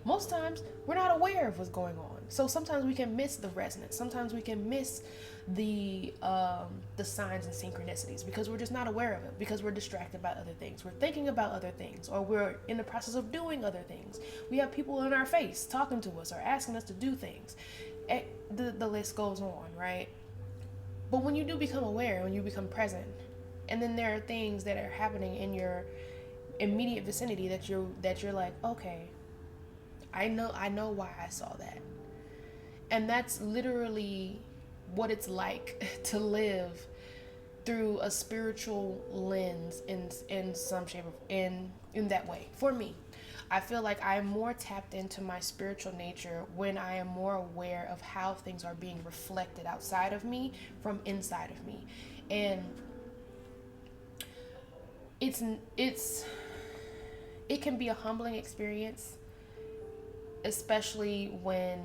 Most times we're not aware of what's going on. So sometimes we can miss the resonance. Sometimes we can miss the signs and synchronicities because we're just not aware of it, because we're distracted by other things. We're thinking about other things, or we're in the process of doing other things. We have people in our face talking to us or asking us to do things. The list goes on, right? But when you do become aware, when you become present, and then there are things that are happening in your immediate vicinity that you're like, okay, I know why I saw that. And that's literally what it's like to live through a spiritual lens in some shape of in that way. For me, I feel like I'm more tapped into my spiritual nature when I am more aware of how things are being reflected outside of me from inside of me. And it's it's it can be a humbling experience, especially when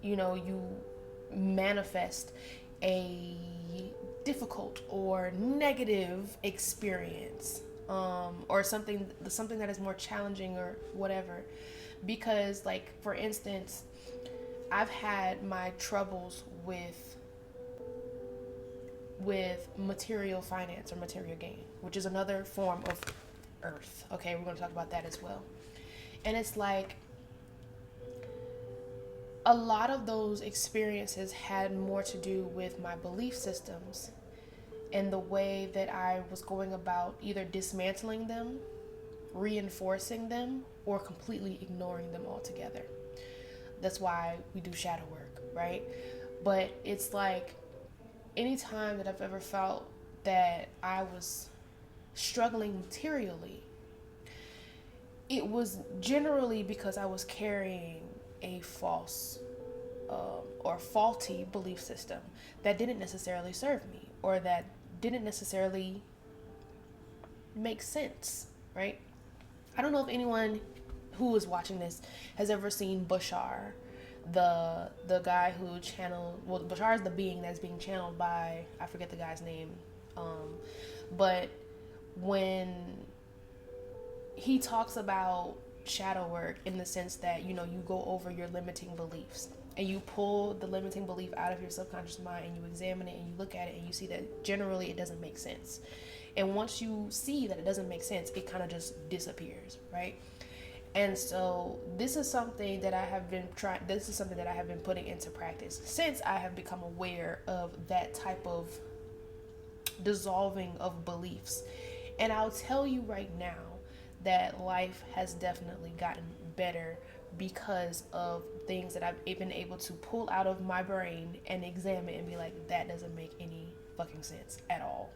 you manifest a difficult or negative experience, or something that is more challenging or whatever. Because, like, for instance, I've had my troubles with material finance or material gain, which is another form of earth. Okay, we're going to talk about that as well. And it's like a lot of those experiences had more to do with my belief systems and the way that I was going about either dismantling them, reinforcing them, or completely ignoring them altogether. That's why we do shadow work, right? But it's like anytime that I've ever felt that I was struggling materially, it was generally because I was carrying a false or faulty belief system that didn't necessarily serve me, or that didn't necessarily make sense, right? I don't know if anyone who is watching this has ever seen Bashar, the guy who channeled. Well, Bashar is the being that's being channeled by, I forget the guy's name, but when he talks about shadow work in the sense that you go over your limiting beliefs and you pull the limiting belief out of your subconscious mind and you examine it and you look at it and you see that generally it doesn't make sense. And once you see that it doesn't make sense, it kind of just disappears, right? And so this is something that I have been putting into practice since I have become aware of that type of dissolving of beliefs. And I'll tell you right now that life has definitely gotten better because of things that I've been able to pull out of my brain and examine and be like, that doesn't make any fucking sense at all.